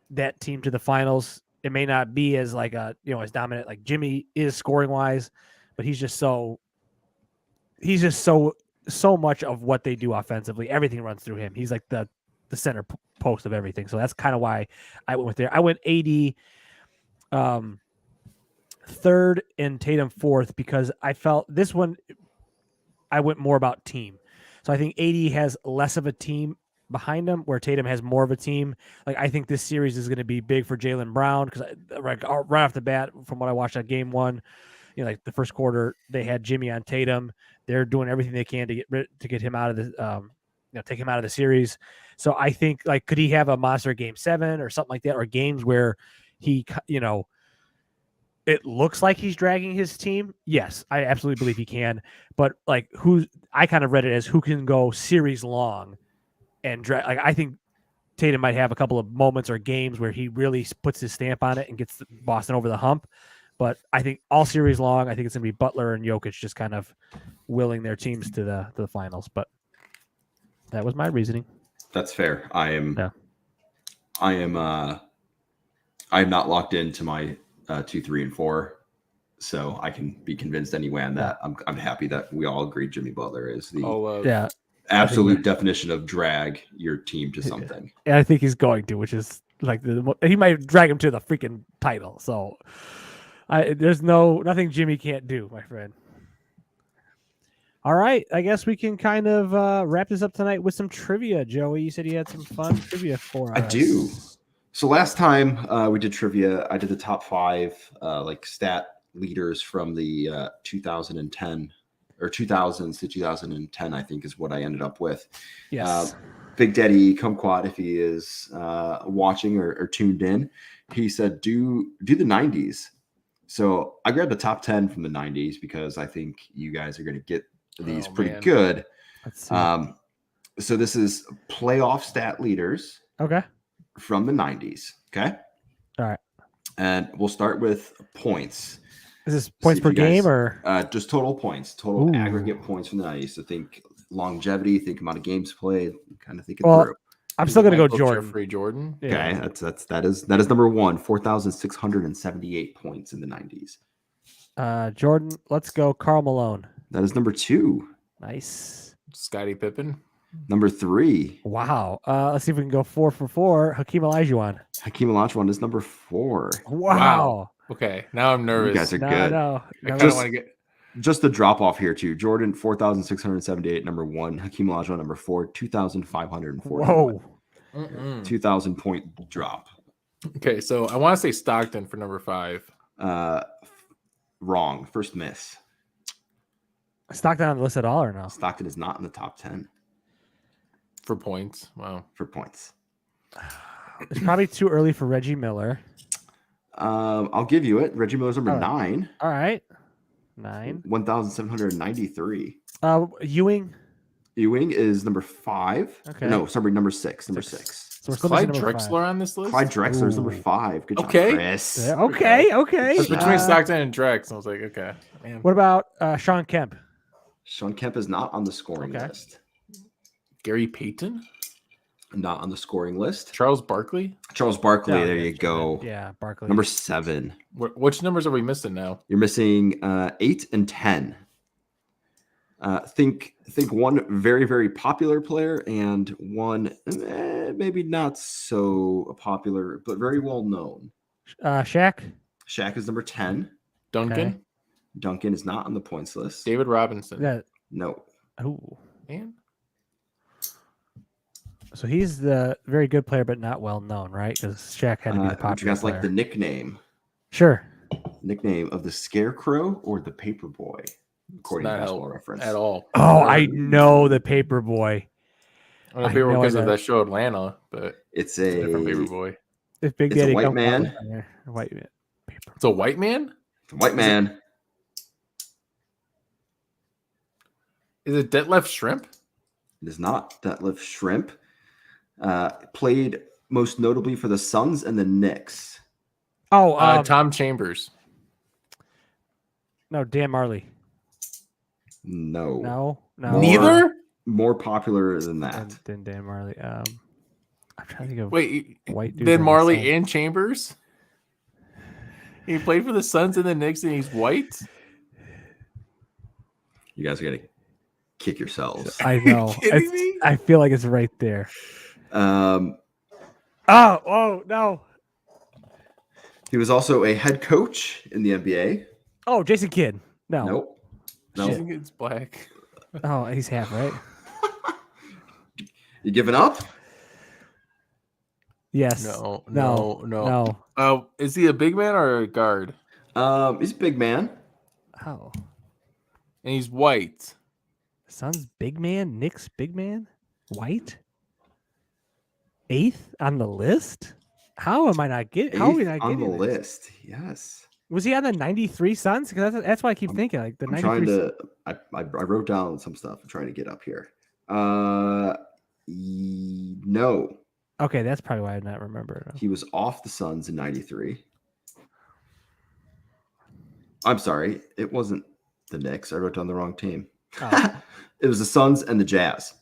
that team to the finals. It may not be as like as dominant like Jimmy is scoring wise, but he's just so much of what they do offensively. Everything runs through him. He's like the the center post of everything. So that's kind of why I went with there. I went AD third and Tatum fourth because I felt this one I went more about team. So I think AD has less of a team behind him, where Tatum has more of a team. Like I think this series is going to be big for Jaylen Brown because right off the bat, from what I watched at game one, like the first quarter, they had Jimmy on Tatum. They're doing everything they can to get him out of the take him out of the series. So I think like could he have a monster game 7 or something like that, or games where he it looks like he's dragging his team? Yes, I absolutely believe he can. But like I kind of read it as who can go series long and drag. Like I think Tatum might have a couple of moments or games where he really puts his stamp on it and gets Boston over the hump. But I think all series long, I think it's going to be Butler and Jokic just kind of willing their teams to the finals. But that was my reasoning. That's fair. I am not locked into my 2, 3, and 4, so I can be convinced anyway on that. I'm happy that we all agree Jimmy Butler is the absolute definition of drag your team to something. And I think he's going to, which is like he might drag him to the freaking title. So there's nothing Jimmy can't do, my friend. All right, I guess we can kind of wrap this up tonight with some trivia. Joey, you said you had some fun trivia for us. I do. So last time we did trivia, I did the top 5 like stat leaders from the 2010 or 2000s to 2010, I think is what I ended up with. Yes. Big Daddy Kumquat, if he is watching or tuned in, he said do the 90s. So I grabbed the top 10 from the 90s because I think you guys are going to get these pretty good. Let's see. So this is playoff stat leaders. Okay. From the 90s. Okay. All right. And we'll start with points. Is this points per game or just total points, total aggregate points from the 90s? So think longevity, think amount of games played, kind of think it through. I'm still gonna go Jordan. Jeffrey Jordan. Okay, that is number 1, 4,678 points in the 90s. Jordan, let's go Karl Malone. That is number 2. Nice. Scottie Pippen. Number 3. Wow. Let's see if we can go 4 for 4. Hakeem Olajuwon. Hakeem Olajuwon is number 4. Wow. Okay, now I'm nervous. You guys are good. No. I kind of want to get just the drop off here too. Jordan 4,678 number 1. Hakeem Olajuwon number 4. 2,540. Whoa. 2,000 point drop. Okay, so I want to say Stockton for number 5. Wrong. First miss. Stockton on the list at all or no? Stockton is not in the top 10 for points. Wow. For points. It's probably too early for Reggie Miller. I'll give you it. Reggie Miller's number 9. All right. 9. 1,793. Ewing. Ewing is number 5. Okay. No, sorry, number 6. Number 6. So Clyde Drexler on this list? Clyde Drexler is number 5. Good job, Okay. Chris. Okay. It's between Stockton and Drex. I was like, okay. Man. What about Sean Kemp? Sean Kemp is not on the scoring list. Gary Payton? Not on the scoring list. Charles Barkley? Charles Barkley, there you go. Yeah, Barkley. Number 7. Which numbers are we missing now? You're missing 8 and 10. Think one very, very popular player and one maybe not so popular, but very well known. Shaq? Shaq is number 10. Duncan? Okay. Duncan is not on the points list. David Robinson? Yeah. No. Oh. Man. So he's the very good player, but not well known, right? Because Shaq had to be the popular would you guys player. like the nickname? Sure. Nickname of the Scarecrow or the Paperboy? According to Basketball Reference. At all. Oh, I know the Paperboy. I don't know because of that show Atlanta, but it's a different Paperboy. If Big Daddy a white man. White man. It's a white man? It's a white man. Is it Detlef Shrimp? It is not Detlef Shrimp. Played most notably for the Suns and the Knicks. Oh, Tom Chambers. No, Dan Marley. No. Neither? More popular than that. Than Dan Marley. I'm trying to think of white dude. Dan Marley and Chambers? He played for the Suns and the Knicks and he's white? You guys are going to kick yourselves. I know. I feel like it's right there. Oh no. He was also a head coach in the NBA. Oh, Jason Kidd. No. Nope. I No. think it's black. Oh, he's half, right? You giving up? Yes. No. Oh, is he a big man or a guard? He's a big man. Oh. And he's white. Suns big man, Knicks big man, white. 8th on the list? How am I not getting? How are we not Eighth on getting the this? list? Yes. Was he on the 93 Suns? Because that's why I keep thinking like the I'm 93. trying to. I wrote down some stuff. I'm trying to get up here. No, Okay, that's probably why I not remember. he was off the Suns in '93. I'm sorry, it wasn't the Knicks. I wrote down the wrong team. Oh. It was the Suns and the Jazz.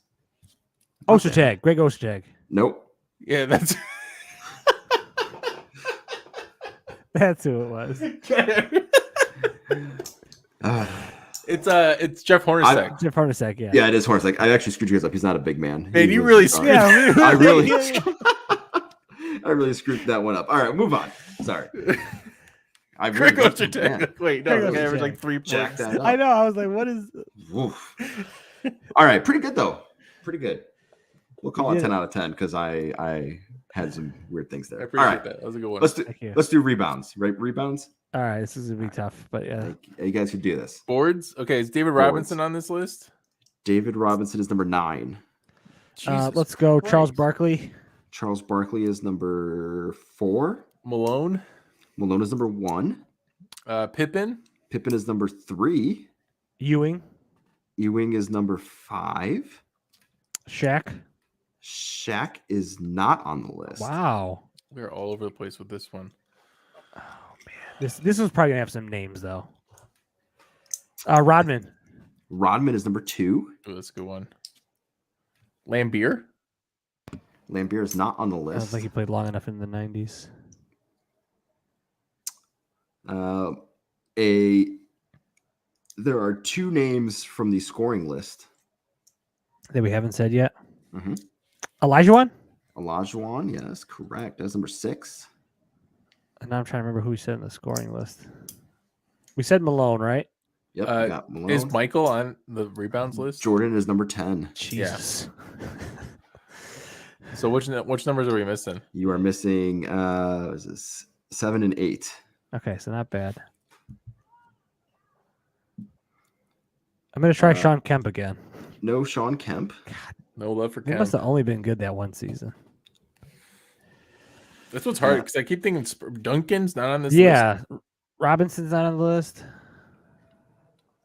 Ostertag, Greg Ostertag. Nope. Yeah, that's That's who it was. it's Jeff Hornacek. Jeff Hornacek, yeah. Yeah, it is Hornacek. I actually screwed you guys up. He's not a big man. Man, He you was really a guard. screwed- Yeah, I really, yeah. I really screwed that one up. All right, move on. Sorry. I Greg really- Ostertag. man, Wait, Greg no, okay, average Ostertag. like 3 jack points. that up. I know. I was like, what is Woof. All right, pretty good though. Pretty good. We'll call You it did 10 it. out of 10 because I had some weird things I there. All appreciate right, that. That was a good one. Thank you. let's do rebounds. Right, rebounds. All right, this is gonna be tough, but yeah. You guys could do this. Boards. Okay, is David Boards. Robinson on this list? David Robinson is number 9. Jesus Let's go, Charles Christ. Barkley. Charles Barkley is number 4. Malone. Malone is number 1. Pippen. Pippen is number 3. Ewing, Ewing is number 5. Shaq. Shaq is not on the list. Wow. We're all over the place with this one. This was probably gonna have some names though. Rodman. Rodman is number 2. Oh, that's a good one. Lambeer. Lambeer is not on the I don't list. think he played long enough in the 90s. There are 2 names from the scoring list. That we haven't said yet. Mm-hmm. Elijah. Olajuwon, yes, correct. That's number 6. And now I'm trying to remember who we said in the scoring list. We said Malone, right? Yep, we got Malone. Is Michael on the rebounds list? Jordan is number 10. Jesus. So which numbers are we missing? You are missing is this 7 and 8. Okay, so not bad. I'm gonna try Sean Kemp again. No Sean Kemp. No love for He Kemp. must have only been good that one season. That's what's hard because I keep thinking Duncan's not on this list. Yeah, Robinson's not on the list.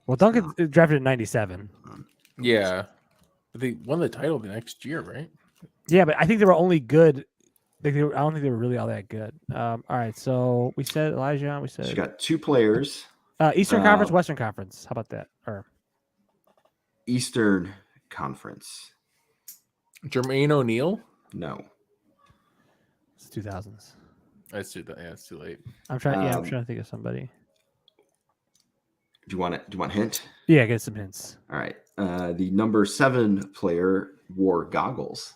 Well, Duncan drafted in '97. Yeah. But they won the title the next year, right? Yeah, but I think they were only good. I don't think they were really all that good. All right, so we said Elijah. We So you said got 2 players. Eastern Conference, Western Conference. How about that? Or Eastern Conference. Jermaine O'Neal. No. it's 2000s. That's too. Yeah, it's too late. I'm trying. Yeah, I'm trying to think of somebody. Do you want a hint? Yeah, get some hints. All right. The number 7 player wore goggles.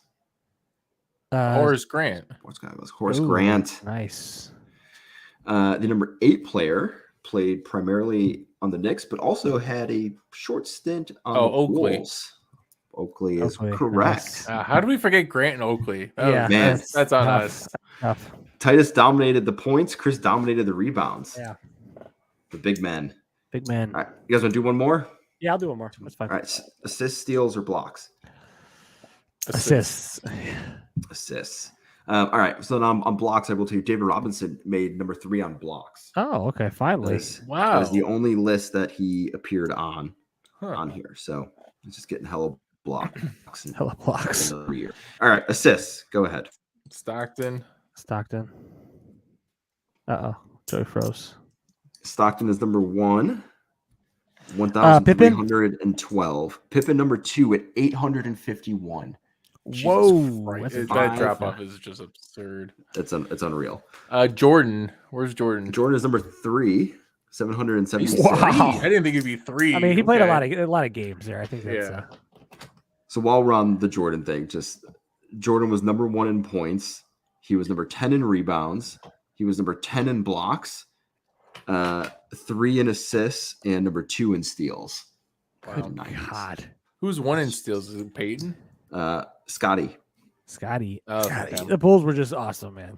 Horace Grant. What's goggles? Horace Ooh, Grant. Nice. The number 8 player played primarily on the Knicks, but also had a short stint on the Oakley. Wolves. Oakley is Oakley, correct. nice. How do we forget Grant and Oakley? That Yeah, was- man. that's on tough. us. Tough. Titus dominated the points. Chris dominated the rebounds. Yeah. The big men. Big man. All right. You guys want to do one more? Yeah, I'll do one more. That's fine. All right. Assists, steals, or blocks? Assists. Assists. All right. So now on blocks, I will tell you David Robinson made number 3 on blocks. Oh, okay. Finally. That Wow. is the only list that he appeared on Huh. here. So he's just getting hella blocks. And Hella blocks. every year. All right. Assists. Go ahead. Stockton. Stockton. Uh-oh. Joey froze. Stockton is number 1. Pippen? 1,312. Pippen number 2 at 851. Jesus Whoa. Christ. That's That five. drop off is just absurd. It's unreal. Jordan. Where's Jordan? Jordan is number 3, 776. Wow. I didn't think it'd be 3. I mean, he played Okay. a lot of games there. I think that's Yeah. So while we're on the Jordan thing, just Jordan was number 1 in points. He was number 10 in rebounds. He was number 10 in blocks, 3 in assists, and number 2 in steals. Good Wow, 90s. God. Who's one in steals? Is it Peyton? Scotty. Scotty. Oh, Scotty. okay. The Bulls were just awesome, man.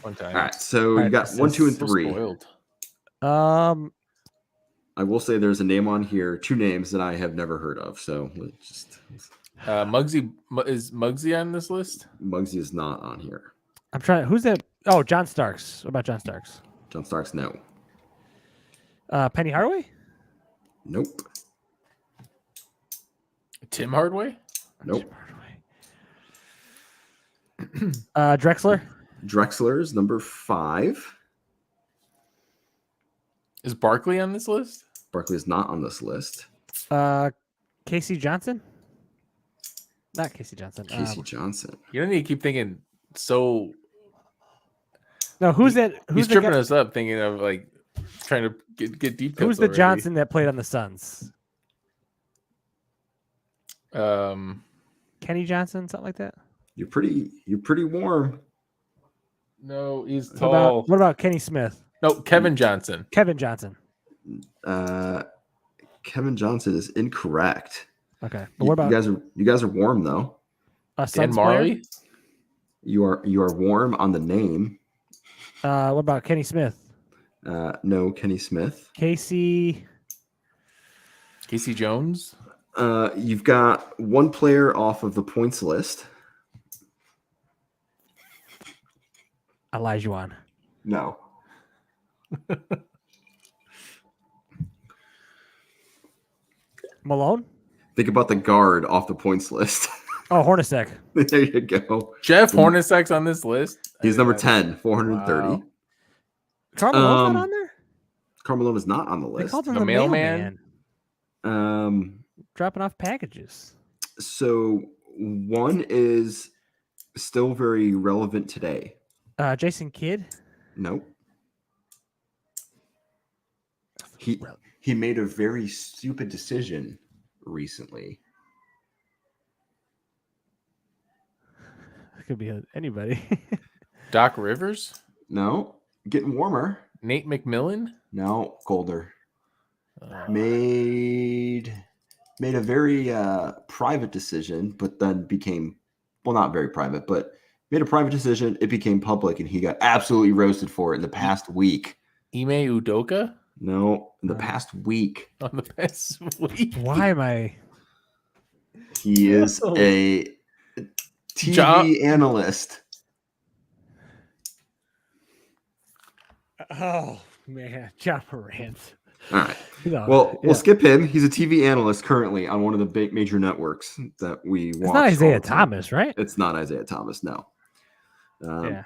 One time. All right, so All you right, got 1, 2, and assists. So 3. spoiled. I will say there's a name on here, 2 names that I have never heard of. So let's just Muggsy is Muggsy on this list? Muggsy is not on here. I'm trying. Who's that? Oh, John Starks. What about John Starks? John Starks, no. Penny Hardaway? Nope. Tim Hardaway? Nope. Drexler? Drexler is number 5. Is Barkley on this list? Barkley is not on this list. Casey Johnson? Not Casey Johnson. Casey Johnson. You don't need to keep thinking so. No, who's that? He's Who's the tripping guy, us up thinking of like trying to get deep. Who's cuts the already. Johnson that played on the Suns? Kenny Johnson, something like that. You're pretty warm. No, he's What tall. about, what about Kenny Smith? No, Kevin Johnson. Kevin Johnson. Kevin Johnson is incorrect. Okay, but what about you guys are warm though. a Dan Suns player? Marley. You are warm on the name. What about Kenny Smith? No, Kenny Smith. Casey Jones. You've got 1 player off of the points list. Olajuwon. No. Malone? Think about the guard off the points list. Oh, Hornacek. There you go. Jeff Hornacek's on this list. He's number 10, 430. Wow. Carmelo's not on there? Carmelo is not on the They list. called him The the mailman? mailman. Dropping off packages. So 1 is still very relevant today. Jason Kidd? Nope. He made a very stupid decision recently. It could be anybody. Doc Rivers. No, getting warmer. Nate McMillan. No, colder. Made a very private decision, but then became, well, not very private, but made a private decision. It became public, and he got absolutely roasted for it in the past week. Ime Udoka. No, in the past week. On the past week. Why am I? He is a TV analyst. Oh, man. John Morant. All right. No, Well, yeah. we'll skip him. He's a TV analyst currently on one of the big major networks that we watch. It's not Isaiah Thomas, right? It's not Isaiah Thomas, no. Yeah.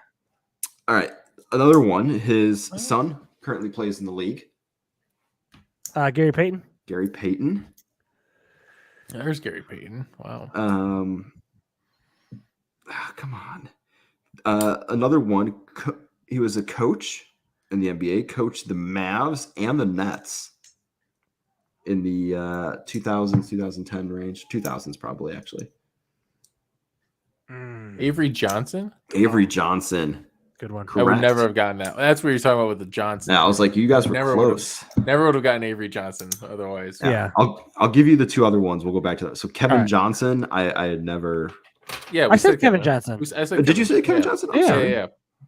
All right. Another one. His son currently plays in the league. Gary Payton. Gary Payton. There's Gary Payton. Wow. Come on. Another one. He was a coach in the NBA, coached the Mavs and the Nets in the 2000s, 2010 range. 2000s probably, actually. Avery Johnson. Avery Johnson. Good one. I would Correct. never have gotten that. That's what you're talking about with the Johnson. Yeah, I was like, you guys were Never close. Never would have gotten Avery Johnson otherwise. Yeah. I'll give you the 2 other ones. We'll go back to that. So Kevin All right. Johnson, I had never. Yeah. I said Kevin Johnson. I said Did you say Kevin yeah. Johnson? I'm Yeah. sorry. Yeah.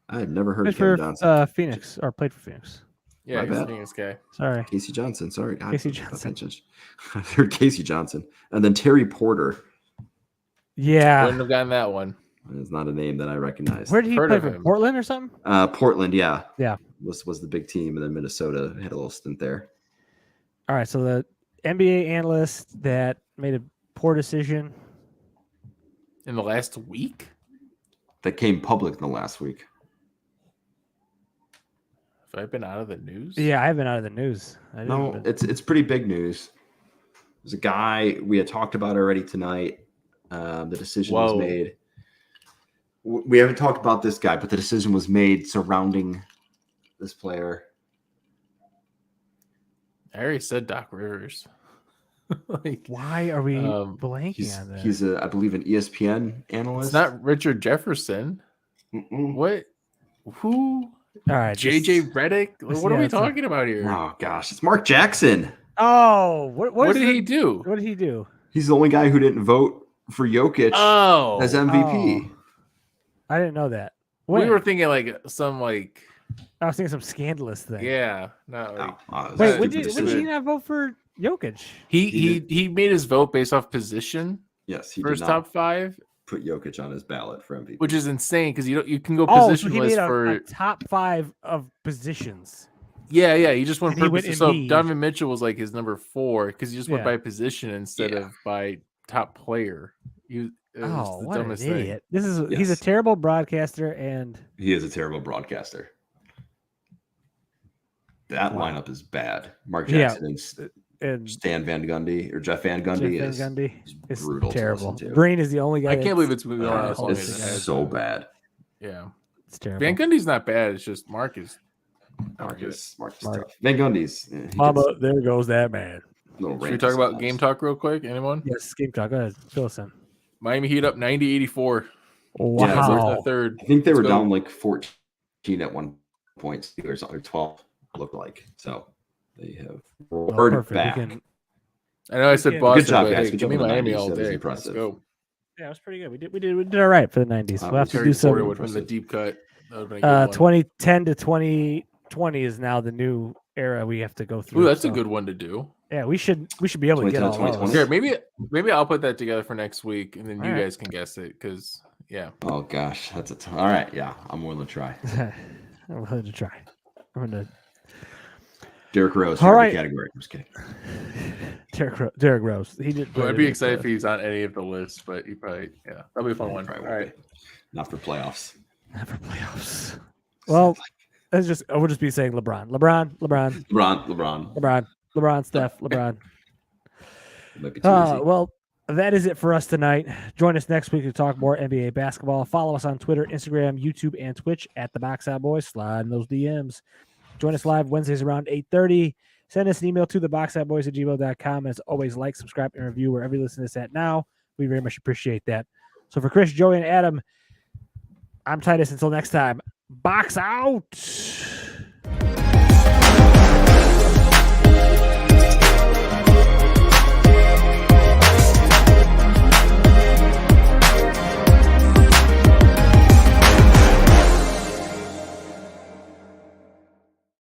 I had never heard Played of Kevin for Johnson. Phoenix, or played for Phoenix. Yeah. My He's bad. the Phoenix guy. Sorry. Casey Johnson. Sorry. God, Casey I thought Johnson. I heard Casey Johnson. And then Terry Porter. Yeah. Wouldn't have gotten that one. It's not a name that I recognize. Where did he Heard play of for? him. Portland or something? Portland, yeah. Yeah. Was the big team, and then Minnesota had a little stint there. All right. So the NBA analyst that made a poor decision. In the last week? That came public in the last week. Have I been out of the news? Yeah, I've been out of the news. No, it's pretty big news. There's a guy we had talked about already tonight. The decision was Whoa. made. We haven't talked about this guy, but the decision was made surrounding this player. I already said Doc Rivers. Like, Why are we blanking He's on that? he's a, I believe, an ESPN analyst. it's not Richard Jefferson. Mm-mm. What? Who? All right, JJ Redick? What are we it's not- talking about here? Oh gosh, it's Mark Jackson. Oh, what did he do? What did he do? He's the only guy who didn't vote for Jokic Oh, as MVP. I didn't know that. we When? were thinking like some like I was thinking some scandalous thing. yeah, not like Wait, Stupid when did he decision. not vote for Jokic? he made his vote based off position Yes, he for did his not top 5, put Jokic on his ballot for MVP. which is insane because you can go Oh, so he positionless made a for top 5 of positions. yeah. He just went And he went purpose. So Embiid. Donovan Mitchell was like his number 4 because he just went Yeah. by position instead Yeah. of by top player. It was Oh, the what an dumbest thing. idiot! He's a Yes. terrible broadcaster, and He is a terrible broadcaster. That Wow. lineup is bad. Mark Yeah. Jackson and Stan Van Gundy or Jeff Van Jeff Gundy Van is Gundy is brutal to terrible. listen to. Green is the only guy. I can't believe it's moving on as long It's as it has. so bad. Yeah, It's terrible. Van Gundy's not bad. It's just Mark is. Mark is Mark. tough. Van Gundy's he gets Mama, there goes that man. a little Should we ranty talk about sometimes. game talk real quick? Anyone? Yes, game talk. Go ahead, fill us in. Miami Heat up 90-84. Yeah, The third. I think they Let's were go. down like 14 at one point, or 12 looked like. So they have roared perfect. We back. can- I know I said Good Boston, job, but guys. hey, Good give job me on the Miami 90s. all That was day. impressive. Let's go. Yeah, it was pretty good. We did all right for the 90s. We'll have to Terry do some. Porter would win the deep cut. That would've been a good one. 2010 to 2020 is now the new era we have to go through. Ooh, that's a so, good one to do. Yeah, we should be able to get 2010 all to those. 2020. Here, maybe I'll put that together for next week, and then you All right. guys can guess it. Because yeah, Oh gosh, that's all right. Yeah, I'm willing to try. I'm willing to try. I'm gonna Derrick Rose, All favorite right. category. I'm just kidding. Derrick Rose. He did. well, I'd be excited if he's on any of the lists, but he probably that'll be a fun one. Probably All won't right, be. Not for playoffs. Not for playoffs. Well, we'll just be saying LeBron, Steph, LeBron. Might be too easy. Well, that is it for us tonight. Join us next week to talk more NBA basketball. Follow us on Twitter, Instagram, YouTube, and Twitch at the Box Out Boys. Slide in those DMs. Join us live Wednesdays around 8:30. Send us an email to theboxoutboys@gmail.com. As always, like, subscribe, and review wherever you listen to this at now. We very much appreciate that. So for Chris, Joey, and Adam, I'm Titus. Until next time, box out.